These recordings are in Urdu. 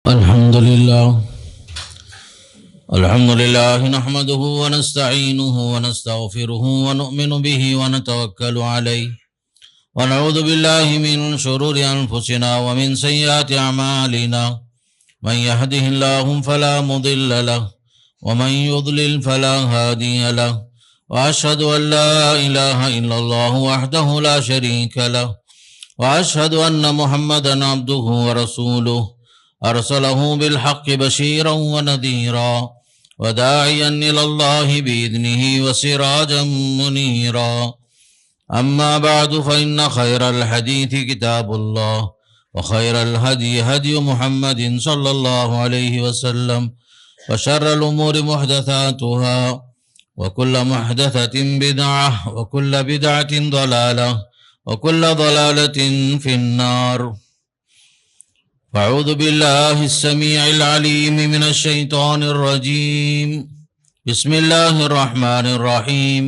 الحمد لله نحمده ونستعينه ونستغفره ونؤمن به ونتوكل عليه ونعوذ بالله من شرور أنفسنا ومن سيئات أعمالنا من يهده الله فلا مضل له ومن يضلل فلا هادي له وأشهد أن لا إله إلا الله وحده لا شريك له وأشهد أن محمدا عبده ورسوله أرسله بالحق بشيرا ونذيرا وداعيا إلى الله بإذنه وسراجا منيرا أما بعد فإن خير الحديث كتاب الله وخير الهدي هدي محمد صلى الله عليه وسلم وشر الأمور محدثاتها وكل محدثة بدعة وكل بدعة ضلالة وكل ضلالة في النار. أعوذ بالله السميع العليم من الشيطان الرجيم. بسم الله الرحمن الرحيم.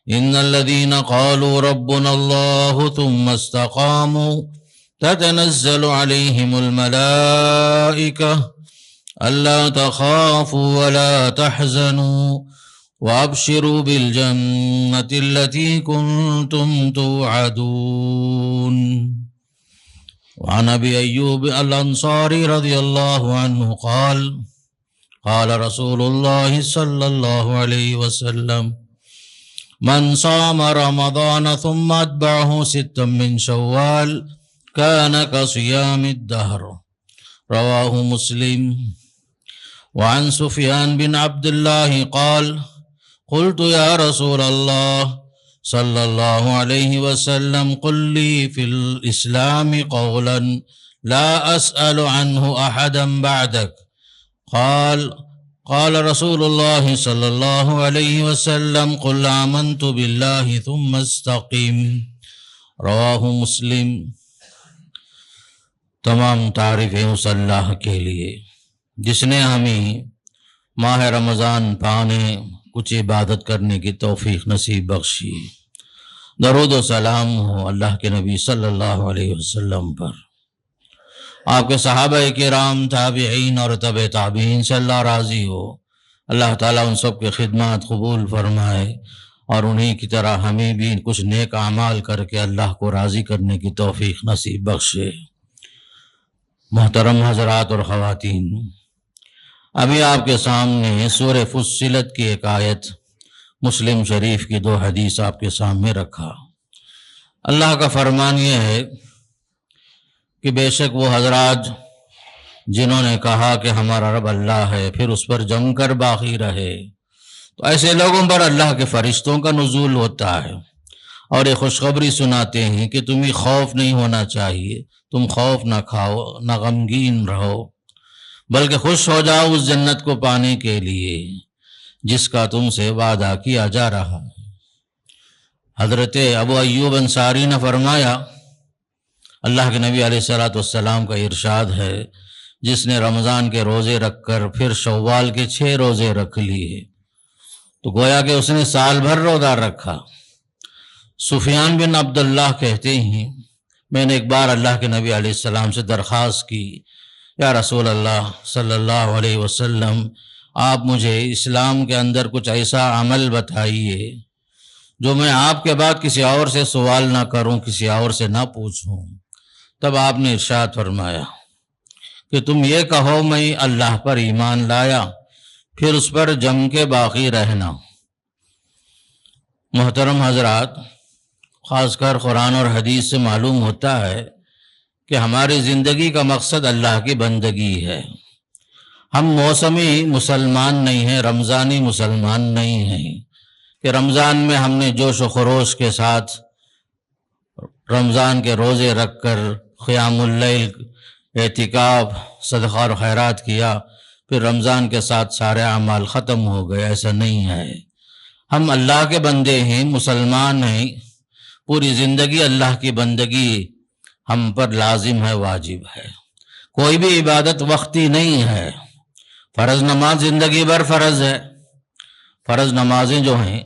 إن الذين قالوا ربنا الله ثم استقاموا تتنزل عليهم الملائكة ألا تخافوا ولا تحزنوا وأبشروا بالجنة التي كنتم توعدون. وعن أبي أيوب الأنصاري رضي الله عنه قال قال رسول الله صلى الله عليه وسلم من صام رمضان ثم أتبعه ستا من شوال كان كصيام الدهر. رواه مسلم. وعن سفيان بن عبد الله قال قلت يا رسول الله صلى الله عليه وسلم قل لي في الإسلام قولا لا أسأل عنه أحدا بعدك. قال رسول الله صلى الله عليه وسلم قل آمنت بالله ثم استقم. رواه مسلم. تمام تعریفیں اس اللہ کے لیے جس نے ہمیں ماہ رمضان پانے کچھ عبادت کرنے کی توفیق نصیب بخشی. درود و سلام ہو اللہ کے نبی صلی اللہ علیہ وسلم پر، آپ کے صحابہ کرام، تابعین اور تبع تابعین سے اللہ راضی ہو. اللہ تعالیٰ ان سب کے خدمات قبول فرمائے اور انہی کی طرح ہمیں بھی کچھ نیک اعمال کر کے اللہ کو راضی کرنے کی توفیق نصیب بخشے. محترم حضرات اور خواتین، ابھی آپ کے سامنے سورہ فصلت کی ایک آیت، مسلم شریف کی 2 حدیث آپ کے سامنے رکھا. اللہ کا فرمان یہ ہے کہ بے شک وہ حضرات جنہوں نے کہا کہ ہمارا رب اللہ ہے پھر اس پر جم کر باقی رہے، تو ایسے لوگوں پر اللہ کے فرشتوں کا نزول ہوتا ہے اور یہ خوشخبری سناتے ہیں کہ تمہیں خوف نہیں ہونا چاہیے، تم خوف نہ کھاؤ نہ غمگین رہو، بلکہ خوش ہو جاؤ اس جنت کو پانے کے لیے جس کا تم سے وعدہ کیا جا رہا ہے. حضرت ابو ایوب انصاری نے فرمایا، اللہ کے نبی علیہ السلام کا ارشاد ہے جس نے رمضان کے روزے رکھ کر پھر شوال کے 6 روزے رکھ لیے تو گویا کہ اس نے سال بھر روزہ رکھا. سفیان بن عبداللہ کہتے ہیں میں نے ایک بار اللہ کے نبی علیہ السلام سے درخواست کی، یا رسول اللہ صلی اللہ علیہ وسلم آپ مجھے اسلام کے اندر کچھ ایسا عمل بتائیے جو میں آپ کے بعد کسی اور سے سوال نہ کروں، کسی اور سے نہ پوچھوں. تب آپ نے ارشاد فرمایا کہ تم یہ کہو میں اللہ پر ایمان لایا پھر اس پر جم کے باقی رہنا. محترم حضرات، خاص کر قرآن اور حدیث سے معلوم ہوتا ہے کہ ہماری زندگی کا مقصد اللہ کی بندگی ہے. ہم موسمی مسلمان نہیں ہیں، رمضانی مسلمان نہیں ہیں کہ رمضان میں ہم نے جوش و خروش کے ساتھ رمضان کے روزے رکھ کر قیام اللیل، اعتکاف، صدقہ اور خیرات کیا، پھر رمضان کے ساتھ سارے اعمال ختم ہو گئے. ایسا نہیں ہے. ہم اللہ کے بندے ہیں، مسلمان ہیں، پوری زندگی اللہ کی بندگی ہم پر لازم ہے، واجب ہے. کوئی بھی عبادت وقتی نہیں ہے. فرض نماز زندگی بھر فرض ہے. فرض نمازیں جو ہیں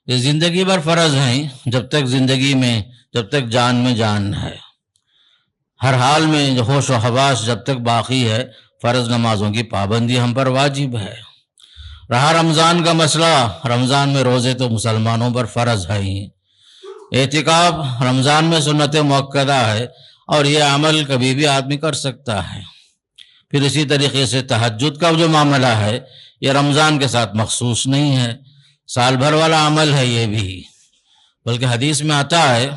یہ زندگی بھر فرض ہیں، جب تک زندگی میں، جب تک جان میں جان ہے. ہر حال میں ہوش و حواس جب تک باقی ہے فرض نمازوں کی پابندی ہم پر واجب ہے۔ رہا رمضان کا مسئلہ، رمضان میں روزے تو مسلمانوں پر فرض ہے ہی۔ اعتکاف رمضان میں سنت مؤکدہ ہے اور یہ عمل کبھی بھی آدمی کر سکتا ہے۔ پھر اسی طریقے سے تہجد کا جو معاملہ ہے یہ رمضان کے ساتھ مخصوص نہیں ہے، سال بھر والا عمل ہے یہ بھی، بلکہ حدیث میں آتا ہے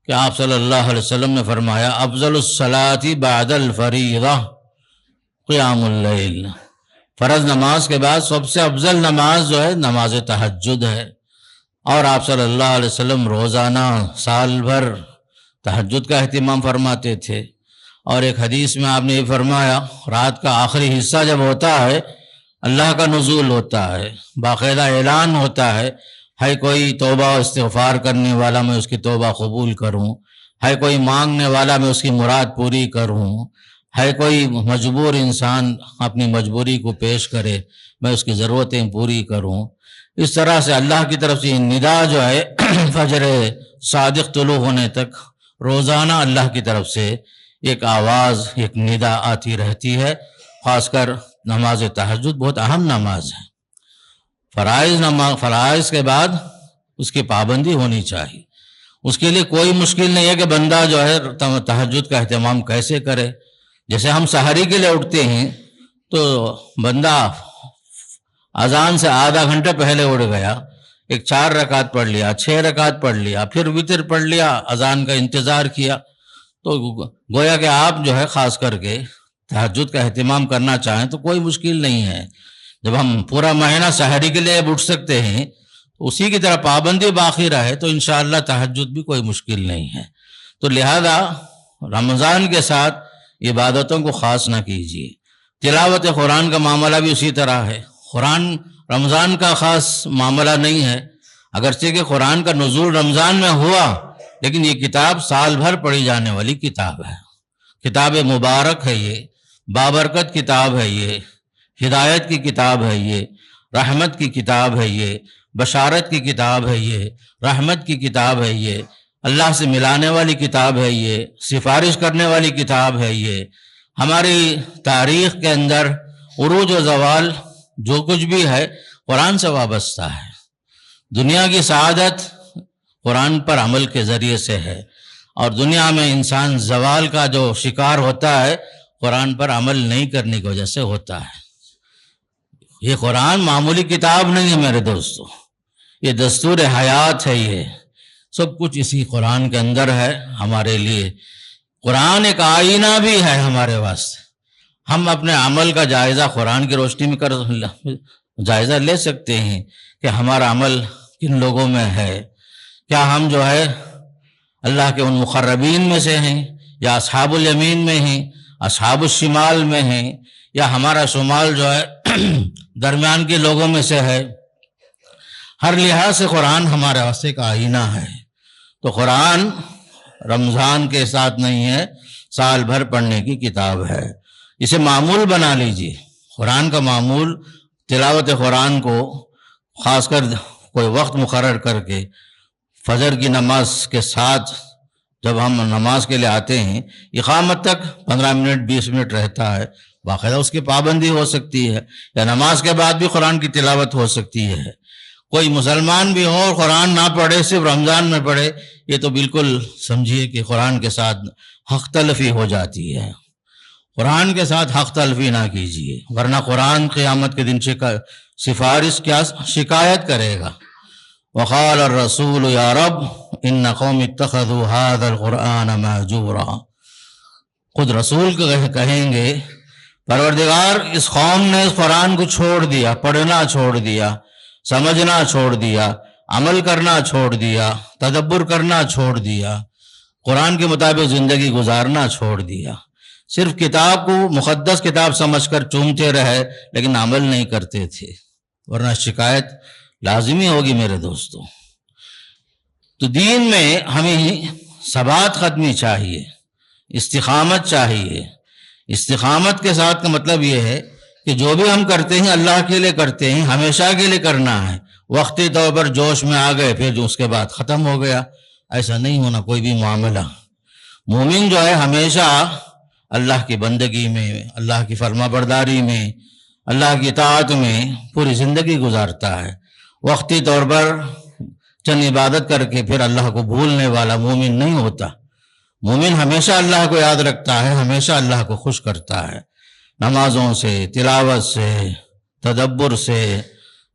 کہ آپ صلی اللہ علیہ وسلم نے فرمایا افضل الصلاۃ بعد الفریضہ قیام اللیل، فرض نماز کے بعد سب سے افضل نماز جو ہے نماز تہجد ہے۔ اور آپ صلی اللہ علیہ وسلم روزانہ سال بھر تہجد کا اہتمام فرماتے تھے۔ اور ایک حدیث میں آپ نے یہ فرمایا رات کا آخری حصہ جب ہوتا ہے اللہ کا نزول ہوتا ہے، باقاعدہ اعلان ہوتا ہے کوئی توبہ و استغفار کرنے والا میں اس کی توبہ قبول کروں، ہے کوئی مانگنے والا میں اس کی مراد پوری کروں، ہے کوئی مجبور انسان اپنی مجبوری کو پیش کرے میں اس کی ضرورتیں پوری کروں۔ اس طرح سے اللہ کی طرف سے ندا جو ہے فجر صادق طلوع ہونے تک روزانہ اللہ کی طرف سے ایک آواز، ایک ندا آتی رہتی ہے۔ خاص کر نماز تہجد بہت اہم نماز ہے، فرائض کے بعد اس کی پابندی ہونی چاہیے۔ اس کے لیے کوئی مشکل نہیں ہے کہ بندہ جو ہے تہجد کا اہتمام کیسے کرے۔ جیسے ہم سحری کے لیے اٹھتے ہیں تو بندہ اذان سے آدھا گھنٹہ پہلے اٹھ گیا، ایک 4 رکعت پڑھ لیا، 6 رکعت پڑھ لیا، پھر وتر پڑھ لیا، اذان کا انتظار کیا، تو گویا کہ آپ جو ہے خاص کر کے تہجد کا اہتمام کرنا چاہیں تو کوئی مشکل نہیں ہے۔ جب ہم پورا مہینہ سحری کے لیے اٹھ سکتے ہیں تو اسی کی طرح پابندی باقی رہے تو انشاءاللہ تہجد بھی کوئی مشکل نہیں ہے۔ تو لہذا رمضان کے ساتھ عبادتوں کو خاص نہ کیجیے۔ تلاوت قرآن کا معاملہ بھی اسی طرح ہے، قرآن رمضان کا خاص معاملہ نہیں ہے، اگرچہ کہ قرآن کا نزول رمضان میں ہوا لیکن یہ کتاب سال بھر پڑھی جانے والی کتاب ہے، کتاب مبارک ہے، یہ بابرکت کتاب ہے، یہ ہدایت کی کتاب ہے، یہ رحمت کی کتاب ہے، یہ بشارت کی کتاب ہے، یہ رحمت کی کتاب ہے، یہ اللہ سے ملانے والی کتاب ہے، یہ سفارش کرنے والی کتاب ہے، یہ ہماری تاریخ کے اندر عروج و زوال جو کچھ بھی ہے قرآن سے وابستہ ہے۔ دنیا کی سعادت قرآن پر عمل کے ذریعے سے ہے، اور دنیا میں انسان زوال کا جو شکار ہوتا ہے قرآن پر عمل نہیں کرنے کی وجہ سے ہوتا ہے۔ یہ قرآن معمولی کتاب نہیں ہے میرے دوستو، یہ دستور حیات ہے، یہ سب کچھ اسی قرآن کے اندر ہے ہمارے لیے۔ قرآن ایک آئینہ بھی ہے ہمارے واسطے، ہم اپنے عمل کا جائزہ قرآن کی روشنی میں جائزہ لے سکتے ہیں کہ ہمارا عمل کن لوگوں میں ہے، کیا ہم جو ہے اللہ کے ان مقربین میں سے ہیں، یا اصحاب الیمین میں ہیں، اصحاب الشمال میں ہیں، یا ہمارا شمال جو ہے درمیان کے لوگوں میں سے ہے۔ ہر لحاظ سے قرآن ہمارے واسطے کا آئینہ ہے۔ تو قرآن رمضان کے ساتھ نہیں ہے، سال بھر پڑھنے کی کتاب ہے، اسے معمول بنا لیجئے۔ قرآن کا معمول تلاوت قرآن کو خاص کر کوئی وقت مقرر کر کے فجر کی نماز کے ساتھ جب ہم نماز کے لیے آتے ہیں اقامت تک 15 منٹ 20 منٹ رہتا ہے، باقاعدہ اس کی پابندی ہو سکتی ہے، یا نماز کے بعد بھی قرآن کی تلاوت ہو سکتی ہے۔ کوئی مسلمان بھی ہو اور قرآن نہ پڑھے، صرف رمضان میں پڑھے، یہ تو بالکل سمجھیے کہ قرآن کے ساتھ حق تلفی ہو جاتی ہے۔ قرآن کے ساتھ حق تلفی نہ کیجیے، ورنہ قرآن قیامت کے دن سفارش کیا شکایت کرے گا۔ وقال الرسول یا رب ان قوم اتخذوا هذا القرآن مہجورا، خود رسول کہیں گے پروردگار اس قوم نے اس قرآن کو چھوڑ دیا، پڑھنا چھوڑ دیا، سمجھنا چھوڑ دیا، عمل کرنا چھوڑ دیا، تدبر کرنا چھوڑ دیا، قرآن کے مطابق زندگی گزارنا چھوڑ دیا، صرف کتاب کو مقدس کتاب سمجھ کر چومتے رہے لیکن عمل نہیں کرتے تھے، ورنہ شکایت لازمی ہوگی میرے دوستوں۔ تو دین میں ہمیں ثبات قدمی چاہیے، استقامت چاہیے۔ استقامت کے ساتھ کا مطلب یہ ہے کہ جو بھی ہم کرتے ہیں اللہ کے لیے کرتے ہیں، ہمیشہ کے لیے کرنا ہے، وقتی طور پر جوش میں آ گئے پھر جو اس کے بعد ختم ہو گیا، ایسا نہیں ہونا کوئی بھی معاملہ۔ مومن جو ہے ہمیشہ اللہ کی بندگی میں، اللہ کی فرما برداری میں، اللہ کی اطاعت میں پوری زندگی گزارتا ہے، وقتی طور پر چند عبادت کر کے پھر اللہ کو بھولنے والا مومن نہیں ہوتا۔ مومن ہمیشہ اللہ کو یاد رکھتا ہے، ہمیشہ اللہ کو خوش کرتا ہے، نمازوں سے، تلاوت سے، تدبر سے،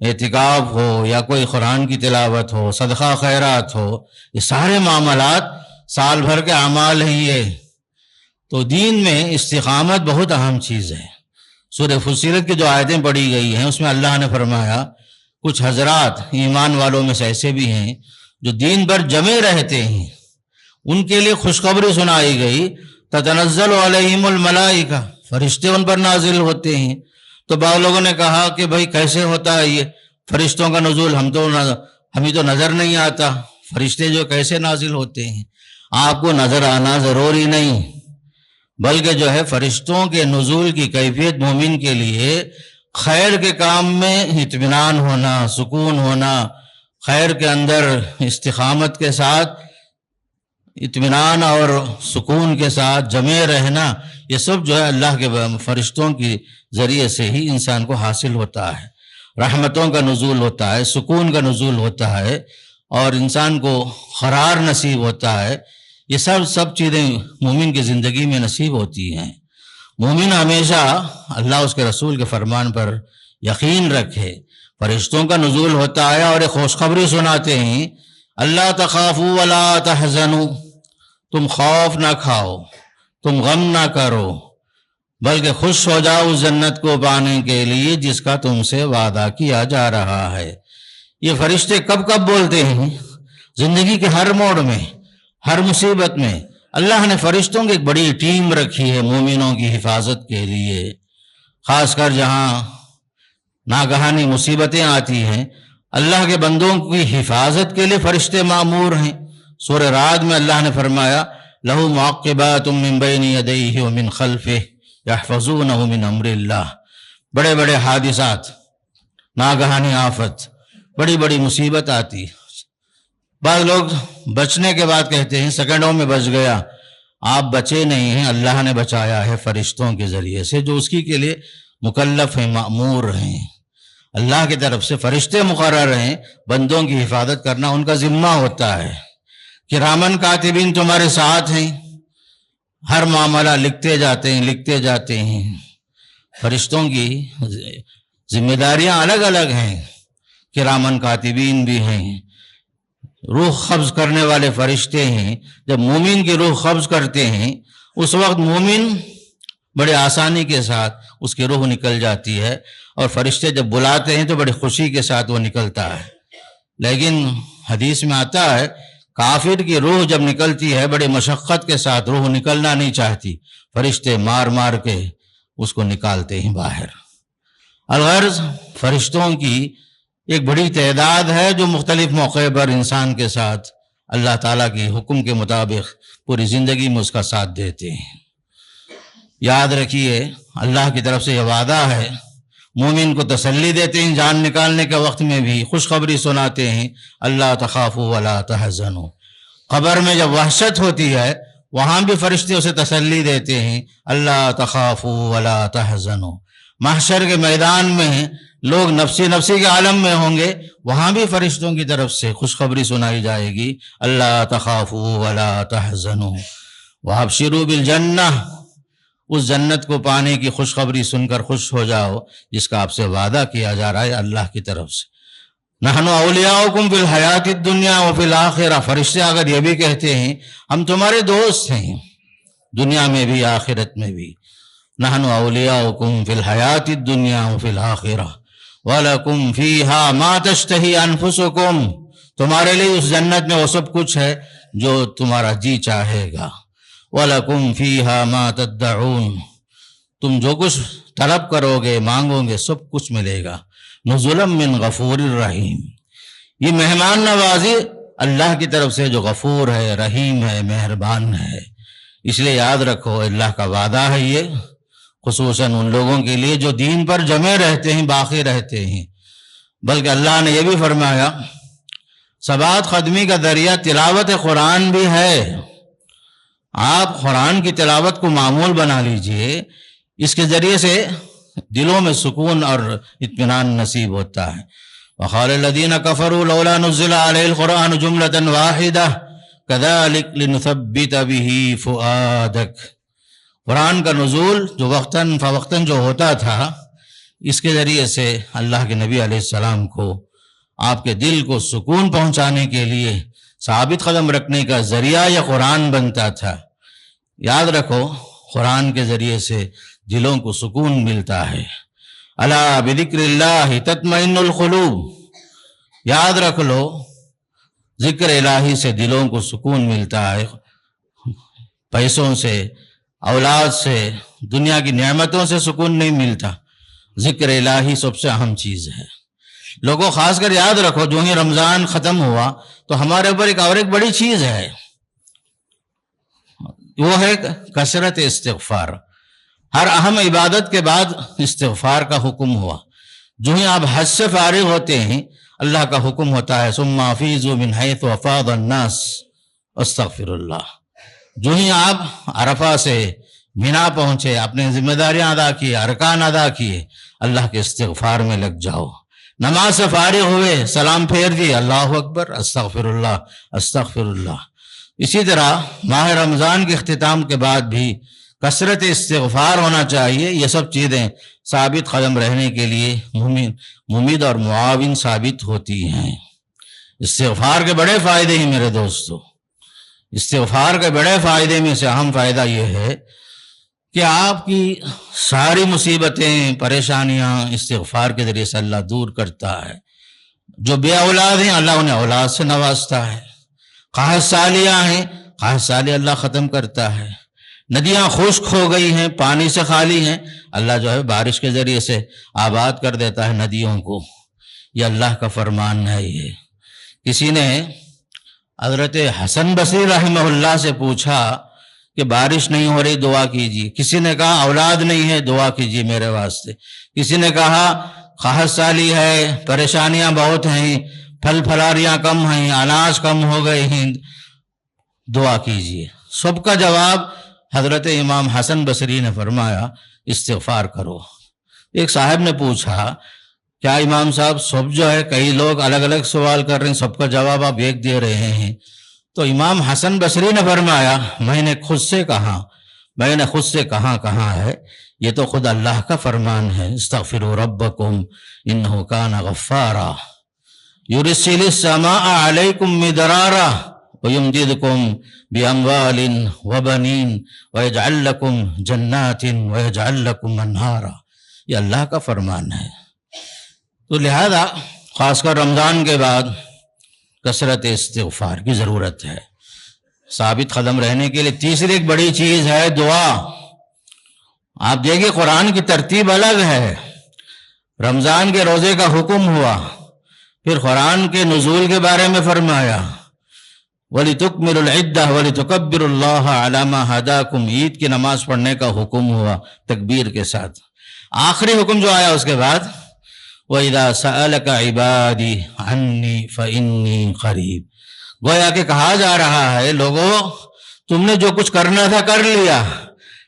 اعتکاف ہو یا کوئی قرآن کی تلاوت ہو، صدقہ خیرات ہو، یہ سارے معاملات سال بھر کے اعمال ہیں یہ۔ تو دین میں استقامت بہت اہم چیز ہے۔ سورہ فصیلت کی جو آیتیں پڑھی گئی ہیں اس میں اللہ نے فرمایا کچھ حضرات ایمان والوں میں سے ایسے بھی ہیں جو دین پر جمے رہتے ہیں، ان کے لیے خوشخبری سنائی گئی، تتنزل علیہم الملائکہ، فرشتے ان پر نازل ہوتے ہیں۔ تو بعض لوگوں نے کہا کہ بھائی کیسے ہوتا ہے یہ فرشتوں کا نزول، ہمیں تو نظر نہیں آتا، فرشتے جو کیسے نازل ہوتے ہیں؟ آپ کو نظر آنا ضروری نہیں، بلکہ جو ہے فرشتوں کے نزول کی کیفیت مومن کے لیے خیر کے کام میں اطمینان ہونا، سکون ہونا، خیر کے اندر استقامت کے ساتھ اطمینان اور سکون کے ساتھ جمے رہنا، یہ سب جو ہے اللہ کے فرشتوں کے ذریعے سے ہی انسان کو حاصل ہوتا ہے۔ رحمتوں کا نزول ہوتا ہے، سکون کا نزول ہوتا ہے، اور انسان کو قرار نصیب ہوتا ہے۔ یہ سب چیزیں مومن کی زندگی میں نصیب ہوتی ہیں۔ مومن ہمیشہ اللہ اس کے رسول کے فرمان پر یقین رکھے۔ فرشتوں کا نزول ہوتا ہے اور ایک خوشخبری سناتے ہیں، اللہ تخافوا ولا تحزنوا، تم خوف نہ کھاؤ، تم غم نہ کرو، بلکہ خوش ہو جاؤ اس جنت کو پانے کے لیے جس کا تم سے وعدہ کیا جا رہا ہے۔ یہ فرشتے کب کب بولتے ہیں؟ زندگی کے ہر موڑ میں، ہر مصیبت میں اللہ نے فرشتوں کی ایک بڑی ٹیم رکھی ہے مومنوں کی حفاظت کے لیے، خاص کر جہاں ناگہانی مصیبتیں آتی ہیں، اللہ کے بندوں کی حفاظت کے لیے فرشتے مامور ہیں۔ سورہ رعد میں اللہ نے فرمایا لَهُ مُعَقِّبَاتٌ مِّن بَيْنِ يَدَيْهِ وَمِن خَلْفِهِ يَحْفَظُونَهُ مِنْ أَمْرِ اللَّهِ۔ بڑے بڑے حادثات، ناگہانی آفت، بڑی بڑی مصیبت آتی، بعض لوگ بچنے کے بعد کہتے ہیں سیکنڈوں میں بچ گیا۔ آپ بچے نہیں ہیں، اللہ نے بچایا ہے فرشتوں کے ذریعے سے جو اس کے لیے مکلف ہیں، مأمور ہیں۔ اللہ کی طرف سے فرشتے مقرر ہیں، بندوں کی حفاظت کرنا ان کا ذمہ ہوتا ہے۔ کرامن کاتبین تمہارے ساتھ ہیں، ہر معاملہ لکھتے جاتے ہیں۔ فرشتوں کی ذمہ داریاں الگ الگ ہیں، کرامن کاتبین بھی ہیں، روح قبض کرنے والے فرشتے ہیں۔ جب مومن کی روح قبض کرتے ہیں اس وقت مومن بڑے آسانی کے ساتھ اس کی روح نکل جاتی ہے، اور فرشتے جب بلاتے ہیں تو بڑی خوشی کے ساتھ وہ نکلتا ہے۔ لیکن حدیث میں آتا ہے کافر کی روح جب نکلتی ہے بڑے مشقت کے ساتھ، روح نکلنا نہیں چاہتی، فرشتے مار مار کے اس کو نکالتے ہیں باہر۔ الغرض فرشتوں کی ایک بڑی تعداد ہے جو مختلف موقع پر انسان کے ساتھ اللہ تعالیٰ کی حکم کے مطابق پوری زندگی میں اس کا ساتھ دیتے ہیں۔ یاد رکھیے اللہ کی طرف سے یہ وعدہ ہے، مومن کو تسلی دیتے ہیں جان نکالنے کے وقت میں بھی، خوشخبری سناتے ہیں اللہ تخافوا ولا تحزنوا۔ قبر میں جب وحشت ہوتی ہے وہاں بھی فرشتے اسے تسلی دیتے ہیں اللہ تخافوا ولا تحزنوا۔ محشر کے میدان میں لوگ نفسی کے عالم میں ہوں گے، وہاں بھی فرشتوں کی طرف سے خوشخبری سنائی جائے گی اللہ تخافوا ولا تحزنوا وابشروا بالجنہ۔ اس جنت کو پانے کی خوشخبری سن کر خوش ہو جاؤ جس کا آپ سے وعدہ کیا جا رہا ہے اللہ کی طرف سے۔ نحن اولیاؤکم فی الحیات الدنیا وفی الآخرہ، فرشتے اگر یہ بھی کہتے ہیں ہم تمہارے دوست ہیں دنیا میں بھی آخرت میں بھی۔ نحن اولیاؤکم فی الحیات الدنیا وفی الآخرہ وَلَكُمْ فِيهَا مَا تَشْتَهِي أَنفُسُكُمْ، تمہارے لیے اس جنت میں وہ سب کچھ ہے جو تمہارا جی چاہے گا۔ وَلَكُمْ فِيهَا مَا تَدَّعُونَ، تم جو کچھ طلب کرو گے مانگو گے سب کچھ ملے گا۔ نزلا من غفور الرحیم، یہ مہمان نوازی اللہ کی طرف سے جو غفور ہے، رحیم ہے، مہربان ہے۔ اس لیے یاد رکھو اللہ کا وعدہ ہے یہ، خصوصاً ان لوگوں کے لیے جو دین پر جمے رہتے ہیں، باقی رہتے ہیں۔ بلکہ اللہ نے یہ بھی فرمایا ثبات قدمی کا ذریعہ تلاوت قرآن بھی ہے۔ آپ قرآن کی تلاوت کو معمول بنا لیجئے، اس کے ذریعے سے دلوں میں سکون اور اطمینان نصیب ہوتا ہے۔ وقال الذين كفروا لولا نزل عليه القرآن جملة واحدة كذلك لنثبت به فؤادك۔ قرآن کا نزول جو وقتاً فوقتاً جو ہوتا تھا، اس کے ذریعے سے اللہ کے نبی علیہ السلام کو آپ کے دل کو سکون پہنچانے کے لیے ثابت قدم رکھنے کا ذریعہ یہ قرآن بنتا تھا۔ یاد رکھو، قرآن کے ذریعے سے دلوں کو سکون ملتا ہے۔ الا بذکر اللہ تطمئن القلوب، یاد رکھ لو، ذکر الہی سے دلوں کو سکون ملتا ہے۔ پیسوں سے، اولاد سے، دنیا کی نعمتوں سے سکون نہیں ملتا، ذکر الہی سب سے اہم چیز ہے۔ لوگوں خاص کر یاد رکھو، جو ہی رمضان ختم ہوا تو ہمارے اوپر ایک بڑی چیز ہے، وہ ہے کثرت استغفار۔ ہر اہم عبادت کے بعد استغفار کا حکم ہوا۔ جو ہی آپ حج سے فارغ ہوتے ہیں، اللہ کا حکم ہوتا ہے ثم افیضوا من حیث افاض الناس استغفر اللہ۔ جو ہی آپ عرفہ سے مینا پہنچے، اپنے ذمہ داریاں ادا کیے، ارکان ادا کیے، اللہ کے استغفار میں لگ جاؤ۔ نماز سے فارغ ہوئے، سلام پھیر دیے، اللہ اکبر، استغفر اللہ، استغفر اللہ۔ اسی طرح ماہ رمضان کے اختتام کے بعد بھی کثرت استغفار ہونا چاہیے۔ یہ سب چیزیں ثابت قدم رہنے کے لیے ممید اور معاون ثابت ہوتی ہیں۔ استغفار کے بڑے فائدے ہیں میرے دوستو۔ استغفار کے بڑے فائدے میں سے اہم فائدہ یہ ہے کہ آپ کی ساری مصیبتیں، پریشانیاں استغفار کے ذریعے سے اللہ دور کرتا ہے۔ جو بے اولاد ہیں، اللہ انہیں اولاد سے نوازتا ہے۔ قحط سالیاں ہیں، قحط سالی اللہ ختم کرتا ہے۔ ندیاں خشک ہو گئی ہیں، پانی سے خالی ہیں، اللہ جو ہے بارش کے ذریعے سے آباد کر دیتا ہے ندیوں کو۔ یہ اللہ کا فرمان ہے۔ یہ کسی نے حضرت حسن بصری رحمہ اللہ سے پوچھا کہ بارش نہیں ہو رہی، دعا کیجیے۔ کسی نے کہا اولاد نہیں ہے، دعا کیجیے میرے واسطے۔ کسی نے کہا قحط سالی ہے، پریشانیاں بہت ہیں، پھل پھلاریاں کم ہیں، اناج کم ہو گئے ہیں، دعا کیجیے۔ سب کا جواب حضرت امام حسن بصری نے فرمایا استغفار کرو۔ ایک صاحب نے پوچھا کیا امام صاحب سب جو ہے، کئی لوگ الگ الگ سوال کر رہے ہیں، سب کا جواب آپ ایک دے رہے ہیں؟ تو امام حسن بصری نے فرمایا میں نے خود سے کہا ہے، یہ تو خود اللہ کا فرمان ہے، استغفروا ربکم انہ کان غفارا یرسل السماء علیکم مدرارا ویمددکم باموال وبنین ویجعل لکم جنات ویجعل لکم انہارا۔ یہ اللہ کا فرمان ہے۔ تو لہذا خاص کر رمضان کے بعد کثرت استغفار کی ضرورت ہے ثابت قدم رہنے کے لیے۔ تیسری ایک بڑی چیز ہے دعا۔ آپ دیکھیے قرآن کی ترتیب الگ ہے۔ رمضان کے روزے کا حکم ہوا، پھر قرآن کے نزول کے بارے میں فرمایا وَلِتُكْمِلُوا الْعِدَّةَ وَلِتُكَبِّرُوا اللَّهَ عَلَى مَا هَدَاكُمْ۔ عید کی نماز پڑھنے کا حکم ہوا تکبیر کے ساتھ۔ آخری حکم جو آیا اس کے بعد وَإِذَا سَأَلَكَ عِبَادِي عَنِّي فَإِنِّي قَرِيبٌ۔ گویا کہ کہا جا رہا ہے لوگوں، تم نے جو کچھ کرنا تھا کر لیا،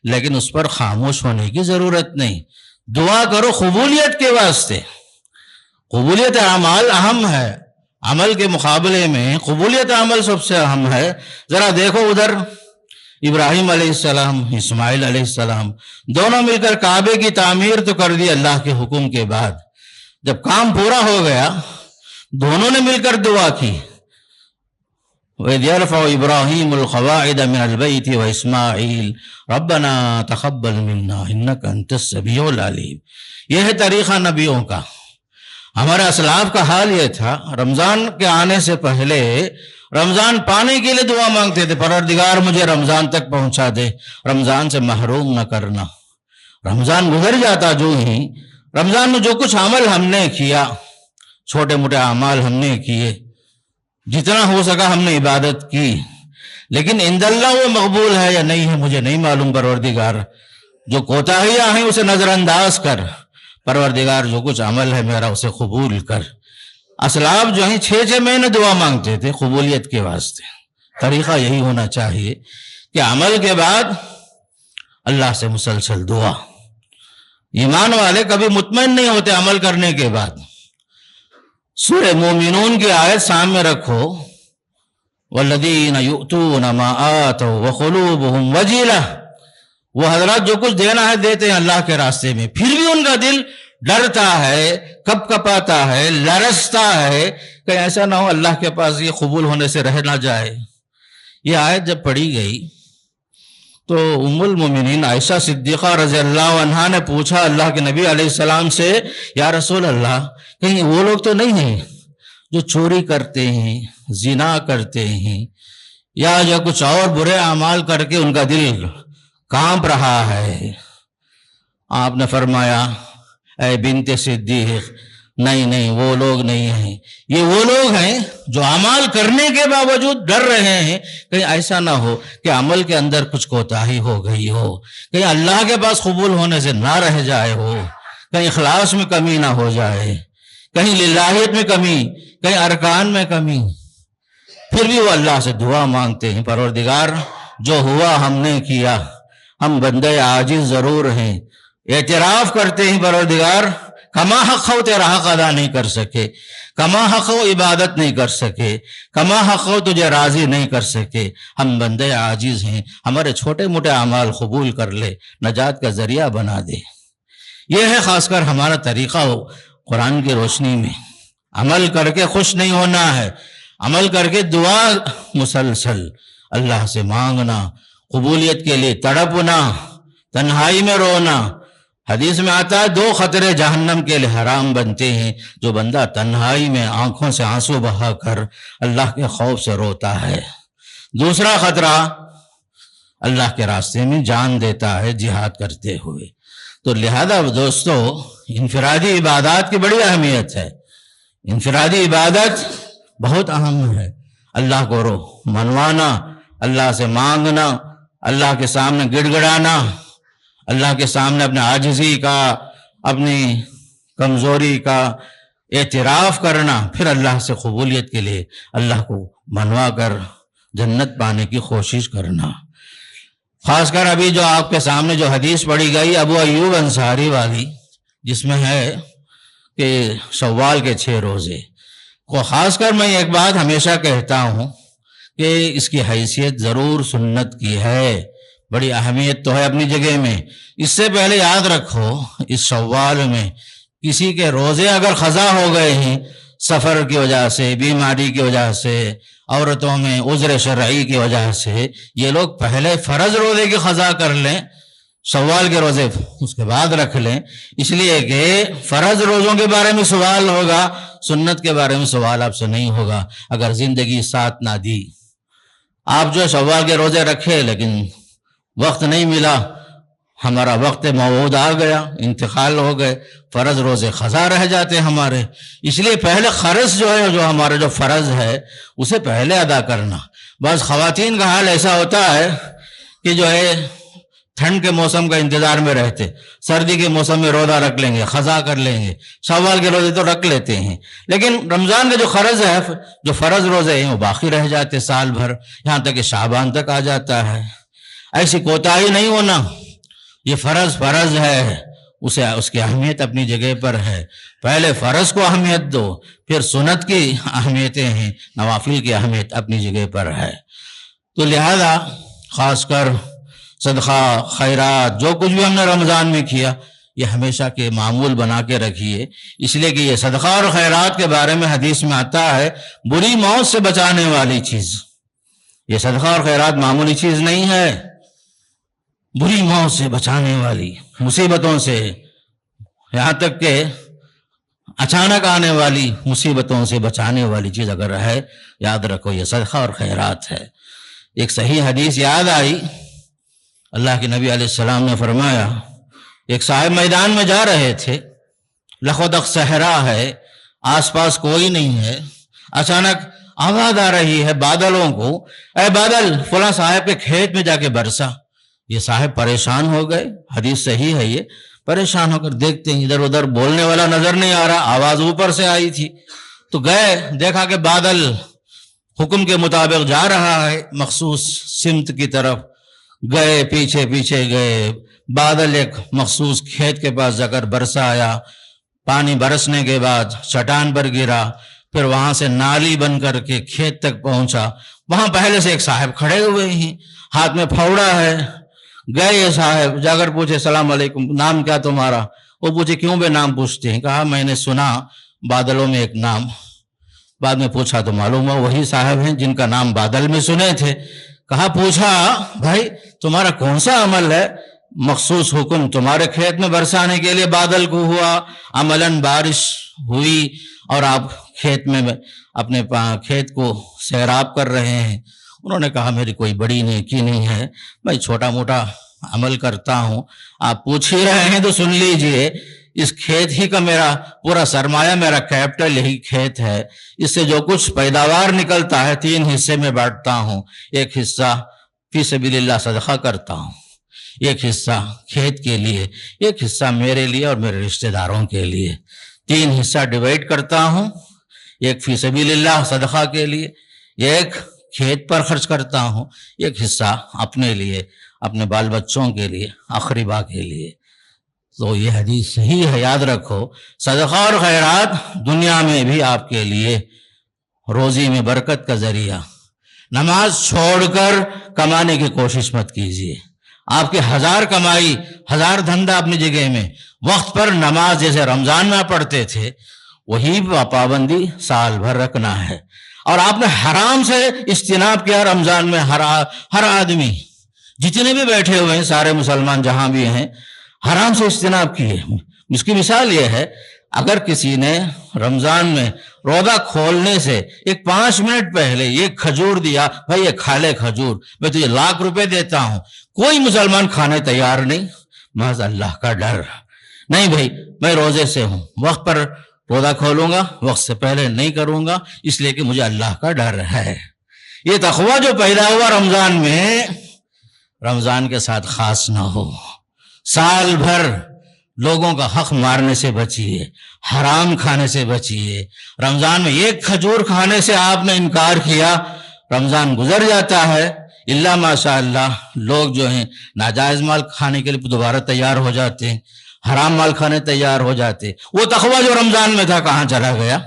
لیکن اس پر خاموش ہونے کی ضرورت نہیں۔ دعا کرو قبولیت کے واسطے۔ قبولیت اعمال اہم ہے، عمل کے مقابلے میں قبولیت عمل سب سے اہم ہے۔ ذرا دیکھو ادھر ابراہیم علیہ السلام، اسماعیل علیہ السلام دونوں مل کر کعبے کی تعمیر تو کر دی اللہ کے حکم کے بعد۔ جب کام پورا ہو گیا دونوں نے مل کر دعا کی وَإِذْ يَرْفَعُ إِبْرَاهِيمُ الْقَوَاعِدَ مِنَ الْبَيْتِ وَإِسْمَاعِيلُ رَبَّنَا تَقَبَّلْ مِنَّا إِنَّكَ أَنْتَ السَّمِيعُ الْعَلِيمُ۔ یہ ہے طریقہ نبیوں کا۔ ہمارے اسلاف کا حال یہ تھا، رمضان کے آنے سے پہلے رمضان پانے کے لیے دعا مانگتے تھے، پروردگار مجھے رمضان تک پہنچا دے، رمضان سے محروم نہ کرنا۔ رمضان گزر جاتا جو ہی، رمضان میں جو کچھ عمل ہم نے کیا، چھوٹے موٹے اعمال ہم نے کیے، جتنا ہو سکا ہم نے عبادت کی، لیکن عند اللہ وہ مقبول ہے یا نہیں ہے مجھے نہیں معلوم۔ پروردگار جو کوتاہیاں ہیں اسے نظر انداز کر، پروردگار جو کچھ عمل ہے میرا اسے قبول کر۔ اسلاف جو ہیں 6 مہینے دعا مانگتے تھے قبولیت کے واسطے۔ طریقہ یہی ہونا چاہیے کہ عمل کے بعد اللہ سے مسلسل دعا. ایمان والے کبھی مطمئن نہیں ہوتے عمل کرنے کے بعد. سورہ مومنون کی آیت سامنے رکھو، والذین یؤتون ما آتوا وقلوبہم وجلہ، وہ حضرات جو کچھ دینا ہے دیتے ہیں اللہ کے راستے میں، پھر بھی ان کا دل ڈرتا ہے، کپ کپاتا ہے، لرزتا ہے کہ ایسا نہ ہو اللہ کے پاس یہ قبول ہونے سے رہ نہ جائے. یہ آیت جب پڑھی گئی تو ام المومنین عائشہ صدیقہ رضی اللہ عنہا نے پوچھا اللہ کے نبی علیہ السلام سے، یا رسول اللہ، کہیں وہ لوگ تو نہیں ہیں جو چوری کرتے ہیں، زنا کرتے ہیں، یا جو کچھ اور برے اعمال کر کے ان کا دل کانپ رہا ہے؟ آپ نے فرمایا، اے بنت صدیق، نہیں وہ لوگ نہیں ہیں، یہ وہ لوگ ہیں جو اعمال کرنے کے باوجود ڈر رہے ہیں کہیں ایسا نہ ہو کہ عمل کے اندر کچھ کوتاہی ہو گئی ہو، کہیں اللہ کے پاس قبول ہونے سے نہ رہ جائے ہو، کہیں اخلاص میں کمی نہ ہو جائے، کہیں للہیت میں کمی، کہیں ارکان میں کمی. پھر بھی وہ اللہ سے دعا مانگتے ہیں، پروردگار جو ہوا ہم نے کیا، ہم بندے عاجز ضرور ہیں، اعتراف کرتے ہیں پروردگار کما حق ہو تیرا حق ادا نہیں کر سکے، کما حق ہو عبادت نہیں کر سکے، کما حق ہو تجھے راضی نہیں کر سکے، ہم بندے عاجز ہیں، ہمارے چھوٹے موٹے اعمال قبول کر لے، نجات کا ذریعہ بنا دے. یہ ہے خاص کر ہمارا طریقہ قرآن کی روشنی میں. عمل کر کے خوش نہیں ہونا ہے، عمل کر کے دعا مسلسل اللہ سے مانگنا، قبولیت کے لیے تڑپنا، تنہائی میں رونا. حدیث میں آتا ہے 2 خطرے جہنم کے لیے حرام بنتے ہیں جو بندہ تنہائی میں آنکھوں سے آنسو بہا کر اللہ کے خوف سے روتا ہے. دوسرا خطرہ اللہ کے راستے میں جان دیتا ہے جہاد کرتے ہوئے. تو لہذا دوستو، انفرادی عبادات کی بڑی اہمیت ہے. انفرادی عبادت بہت اہم ہے. اللہ کو منوانا، اللہ سے مانگنا، اللہ کے سامنے گڑ گڑانا، اللہ کے سامنے اپنے عاجزی کا، اپنی کمزوری کا اعتراف کرنا، پھر اللہ سے قبولیت کے لیے اللہ کو منوا کر جنت پانے کی کوشش کرنا. خاص کر ابھی جو آپ کے سامنے جو حدیث پڑھی گئی ابو ایوب انصاری والی، جس میں ہے کہ شوال کے 6 روزے کو، خاص کر میں ایک بات ہمیشہ کہتا ہوں کہ اس کی حیثیت ضرور سنت کی ہے، بڑی اہمیت تو ہے اپنی جگہ میں. اس سے پہلے یاد رکھو، اس شوال میں کسی کے روزے اگر قضا ہو گئے ہیں سفر کی وجہ سے، بیماری کی وجہ سے، عورتوں میں عذر شرعی کی وجہ سے، یہ لوگ پہلے فرض روزے کی قضا کر لیں، شوال کے روزے اس کے بعد رکھ لیں، اس لیے کہ فرض روزوں کے بارے میں سوال ہوگا، سنت کے بارے میں سوال آپ سے نہیں ہوگا اگر زندگی ساتھ نہ دی. آپ جو شوال کے روزے رکھے لیکن وقت نہیں ملا، ہمارا وقت موعود آ گیا، انتقال ہو گئے، فرض روزے قضا رہ جاتے ہمارے. اس لیے پہلے قرض جو ہے، جو ہمارا جو فرض ہے اسے پہلے ادا کرنا. بعض خواتین کا حال ایسا ہوتا ہے کہ جو ہے ٹھنڈ کے موسم کا انتظار میں رہتے، سردی کے موسم میں روزہ رکھ لیں گے، قضا کر لیں گے، شوال کے روزے تو رکھ لیتے ہیں، لیکن رمضان کا جو قرض ہے، جو فرض روزے ہیں وہ باقی رہ جاتے سال بھر، یہاں تک کہ شعبان تک آ جاتا ہے. ایسی کوتاہی نہیں ہونا. یہ فرض ہے، اسے اس کی اہمیت اپنی جگہ پر ہے. پہلے فرض کو اہمیت دو، پھر سنت کی اہمیتیں ہیں، نوافل کی اہمیت اپنی جگہ پر ہے. تو لہذا خاص کر صدقہ خیرات جو کچھ بھی ہم نے رمضان میں کیا، یہ ہمیشہ کے معمول بنا کے رکھیے. اس لیے کہ یہ صدقہ اور خیرات کے بارے میں حدیث میں آتا ہے بری موت سے بچانے والی چیز. یہ صدقہ اور خیرات معمولی چیز نہیں ہے، بری موت سے بچانے والی، مصیبتوں سے، یہاں تک کہ اچانک آنے والی مصیبتوں سے بچانے والی چیز اگر ہے، یاد رکھو یہ صدقہ اور خیرات ہے. ایک صحیح حدیث یاد آئی، اللہ کے نبی علیہ السلام نے فرمایا، ایک صاحب میدان میں جا رہے تھے، لخودق صحرا ہے، آس پاس کوئی نہیں ہے، اچانک آواز آ رہی ہے بادلوں کو، اے بادل فلاں صاحب کے کھیت میں جا کے برسا. یہ صاحب پریشان ہو گئے، حدیث صحیح ہے، یہ پریشان ہو کر دیکھتے ہیں ادھر ادھر بولنے والا نظر نہیں آ رہا، آواز اوپر سے آئی تھی، تو گئے، دیکھا کہ بادل حکم کے مطابق جا رہا ہے مخصوص سمت کی طرف. گئے پیچھے پیچھے گئے، بادل ایک مخصوص کھیت کے پاس جا کر برسا آیا، پانی برسنے کے بعد چٹان پر گرا، پھر وہاں سے نالی بن کر کے کھیت تک پہنچا۔ وہاں پہلے سے ایک صاحب کھڑے ہوئے ہیں، ہاتھ میں پھاوڑا ہے۔ گئے یہ صاحب، جا کر پوچھے السلام علیکم، نام کیا تمہارا؟ وہ پوچھے کیوں بے نام پوچھتے ہیں؟ کہا میں نے سنا بادلوں میں ایک نام، بعد میں پوچھا تو معلوم ہوا وہی صاحب ہیں جن کا نام بادل میں سنے تھے۔ کہا پوچھا بھائی تمہارا کون سا عمل ہے؟ مخصوص حکم تمہارے کھیت میں برسانے کے لیے بادل کو ہوا، عملاً بارش ہوئی اور آپ کھیت میں اپنے کھیت کو سیراب کر رہے ہیں۔ انہوں نے کہا میری کوئی بڑی نیکی نہیں ہے، میں چھوٹا موٹا عمل کرتا ہوں، آپ پوچھ ہی رہے ہیں تو سن لیجئے، اس کھیت ہی کا میرا پورا سرمایہ، میرا کیپٹل یہی کھیت ہے، اس سے جو کچھ پیداوار نکلتا ہے 3 حصے میں بانٹتا ہوں، ایک حصہ فی سبیل اللہ صدقہ کرتا ہوں، ایک حصہ کھیت کے لیے، ایک حصہ میرے لیے اور میرے رشتہ داروں کے لیے، 3 حصہ ڈیوائیڈ کرتا ہوں، ایک فی سبیل اللہ صدقہ کے لیے، ایک کھیت پر خرچ کرتا ہوں، ایک حصہ اپنے لیے، اپنے بال بچوں کے لیے، اقربا کے لیے۔ تو یہ حدیث صحیح ہے، یاد رکھو، صدقہ اور خیرات دنیا میں بھی آپ کے لیے روزی میں برکت کا ذریعہ۔ نماز چھوڑ کر کمانے کی کوشش مت کیجیے، آپ کے 1000 کمائی، 1000 دھندا اپنی جگہ میں، وقت پر نماز جیسے رمضان میں پڑھتے تھے وہی پابندی سال بھر رکھنا ہے۔ اور آپ نے حرام سے اجتناب کیا رمضان میں، ہر آدمی جتنے بھی بیٹھے ہوئے ہیں، سارے مسلمان جہاں بھی ہیں، حرام سے اجتناب کیے۔ اس کی مثال یہ ہے، اگر کسی نے رمضان میں روزہ کھولنے سے ایک 5 منٹ پہلے یہ کھجور دیا، بھائی یہ کھا لے کھجور، میں تجھے ₹1,00,000 دیتا ہوں، کوئی مسلمان کھانے تیار نہیں، محض اللہ کا ڈر، نہیں بھائی میں روزے سے ہوں، وقت پر روزہ کھولوں گا، وقت سے پہلے نہیں کروں گا، اس لیے کہ مجھے اللہ کا ڈر ہے۔ یہ تقویٰ جو پیدا ہوا رمضان میں، رمضان کے ساتھ خاص نہ ہو۔ سال بھر لوگوں کا حق مارنے سے بچیے، حرام کھانے سے بچیے۔ رمضان میں ایک کھجور کھانے سے آپ نے انکار کیا، رمضان گزر جاتا ہے، اللہ ماشاء اللہ لوگ جو ہیں ناجائز مال کھانے کے لیے دوبارہ تیار ہو جاتے ہیں، حرام مال کھانے تیار ہو جاتے۔ وہ تقویٰ جو رمضان میں تھا کہاں چلا گیا؟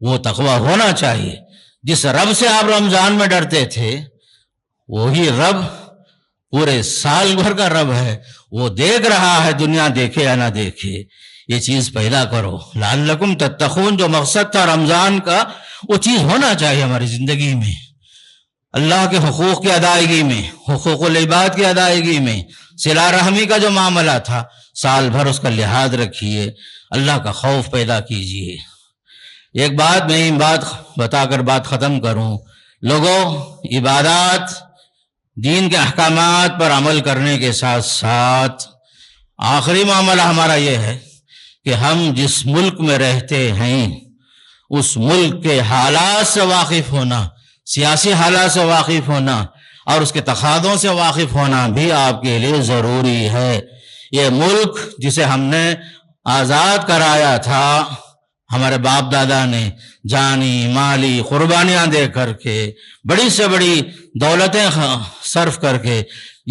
وہ تقویٰ ہونا چاہیے، جس رب سے آپ رمضان میں ڈرتے تھے وہی رب پورے سال بھر کا رب ہے، وہ دیکھ رہا ہے، دنیا دیکھے یا نہ دیکھے۔ یہ چیز پیدا کرو، لعلکم تتقون، جو مقصد تھا رمضان کا وہ چیز ہونا چاہیے ہماری زندگی میں، اللہ کے حقوق کی ادائیگی میں، حقوق العباد کی ادائیگی میں، صلہ رحمی کا جو معاملہ تھا سال بھر اس کا لحاظ رکھیے، اللہ کا خوف پیدا کیجیے۔ ایک بات میں بات بتا کر بات ختم کروں، لوگوں عبادات دین کے احکامات پر عمل کرنے کے ساتھ ساتھ آخری معاملہ ہمارا یہ ہے کہ ہم جس ملک میں رہتے ہیں اس ملک کے حالات سے واقف ہونا، سیاسی حالات سے واقف ہونا اور اس کے تقاضوں سے واقف ہونا بھی آپ کے لیے ضروری ہے۔ یہ ملک جسے ہم نے آزاد کرایا تھا، ہمارے باپ دادا نے جانی مالی قربانیاں دے کر کے، بڑی سے بڑی دولتیں صرف کر کے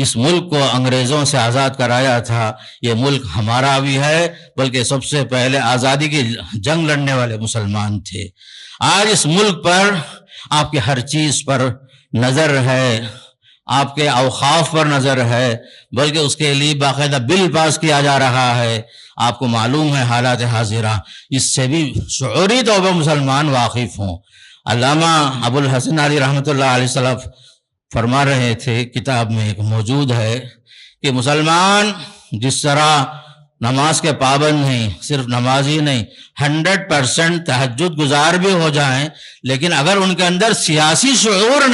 اس ملک کو انگریزوں سے آزاد کرایا تھا، یہ ملک ہمارا بھی ہے، بلکہ سب سے پہلے آزادی کی جنگ لڑنے والے مسلمان تھے۔ آج اس ملک پر آپ کے ہر چیز پر نظر ہے، آپ کے اوقاف پر نظر ہے، بلکہ اس کے لیے باقاعدہ بل پاس کیا جا رہا ہے۔ آپ کو معلوم ہے حالات حاضرہ، اس سے بھی شعوری طور پر مسلمان واقف ہوں۔ علامہ ابو الحسن علی رحمۃ اللہ علیہ السلام فرما رہے تھے، کتاب میں ایک موجود ہے کہ مسلمان جس طرح نماز کے پابند ہیں، صرف نماز ہی نہیں، 100% تہجد گزار بھی ہو جائیں، لیکن اگر ان کے اندر سیاسی شعور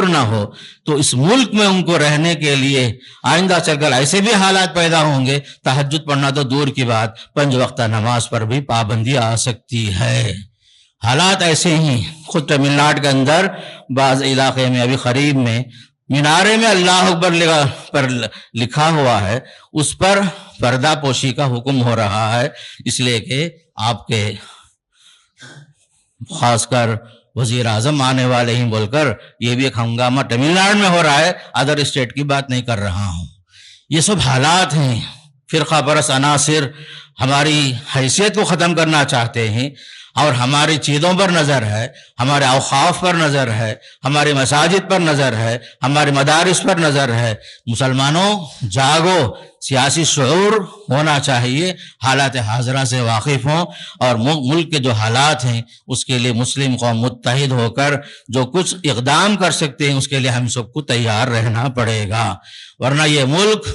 نہ ہو تو اس ملک میں ان کو رہنے کے لیے آئندہ چل کر ایسے بھی حالات پیدا ہوں گے، تہجد پڑھنا تو دور کی بات، 5 وقتہ نماز پر بھی پابندی آ سکتی ہے۔ حالات ایسے ہی، خود تمل ناڈو کے اندر بعض علاقے میں ابھی قریب میں مینارے میں اللہ اکبر پر لکھا ہوا ہے، اس پر پردہ پوشی کا حکم ہو رہا ہے، اس لیے کہ آپ کے خاص کر وزیر اعظم آنے والے ہیں بول کر یہ بھی ایک ہنگامہ تمل ناڈو میں ہو رہا ہے، ادر اسٹیٹ کی بات نہیں کر رہا ہوں۔ یہ سب حالات ہیں۔ فرقہ پرست عناصر ہماری حیثیت کو ختم کرنا چاہتے ہیں اور ہماری چیزوں پر نظر ہے، ہمارے اوقاف پر نظر ہے، ہماری مساجد پر نظر ہے، ہمارے مدارس پر نظر ہے۔ مسلمانوں جاگو، سیاسی شعور ہونا چاہیے، حالات حاضرہ سے واقف ہوں، اور ملک کے جو حالات ہیں اس کے لیے مسلم قوم متحد ہو کر جو کچھ اقدام کر سکتے ہیں اس کے لیے ہم سب کو تیار رہنا پڑے گا، ورنہ یہ ملک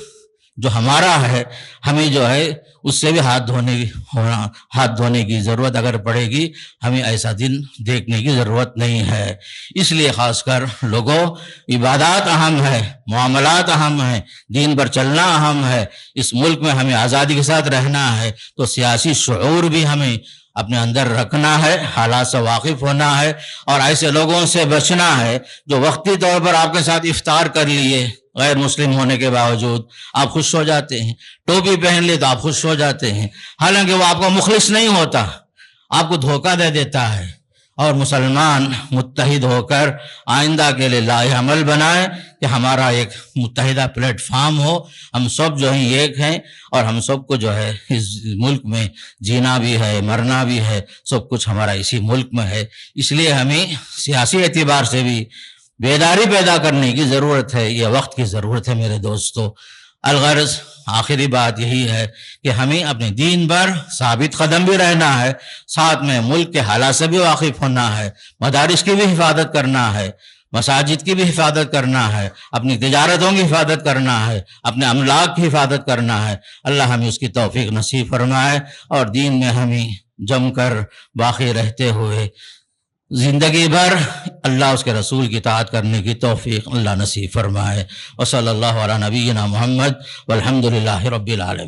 جو ہمارا ہے ہمیں جو ہے اس سے بھی ہاتھ دھونے کی ضرورت اگر پڑے گی، ہمیں ایسا دن دیکھنے کی ضرورت نہیں ہے۔ اس لیے خاص کر لوگوں، عبادات اہم ہے، معاملات اہم ہیں، دین پر چلنا اہم ہے۔ اس ملک میں ہمیں آزادی کے ساتھ رہنا ہے تو سیاسی شعور بھی ہمیں اپنے اندر رکھنا ہے، حالات سے واقف ہونا ہے، اور ایسے لوگوں سے بچنا ہے جو وقتی طور پر آپ کے ساتھ افطار کر لیے غیر مسلم ہونے کے باوجود آپ خوش ہو جاتے ہیں، ٹوپی پہن لی تو آپ خوش ہو جاتے ہیں، حالانکہ وہ آپ کا مخلص نہیں ہوتا، آپ کو دھوکہ دے دیتا ہے۔ اور مسلمان متحد ہو کر آئندہ کے لیے لاہ عمل بنائیں کہ ہمارا ایک متحدہ پلیٹ فارم ہو، ہم سب جو ہیں ایک ہیں، اور ہم سب کو جو ہے اس ملک میں جینا بھی ہے، مرنا بھی ہے، سب کچھ ہمارا اسی ملک میں ہے۔ اس لیے ہمیں سیاسی اعتبار سے بھی بیداری پیدا کرنے کی ضرورت ہے، یہ وقت کی ضرورت ہے میرے دوستو۔ الغرض آخری بات یہی ہے کہ ہمیں اپنے دین پر ثابت قدم بھی رہنا ہے، ساتھ میں ملک کے حالات سے بھی واقف ہونا ہے، مدارس کی بھی حفاظت کرنا ہے، مساجد کی بھی حفاظت کرنا ہے، اپنی تجارتوں کی حفاظت کرنا ہے، اپنے املاک کی حفاظت کرنا ہے۔ اللہ ہمیں اس کی توفیق نصیب فرمائے اور دین میں ہمیں جم کر باقی رہتے ہوئے زندگی بھر اللہ اس کے رسول کی اطاعت کرنے کی توفیق اللہ نصیب فرمائے۔ وصلی اللہ علی نبینا محمد والحمد للہ رب العالمین۔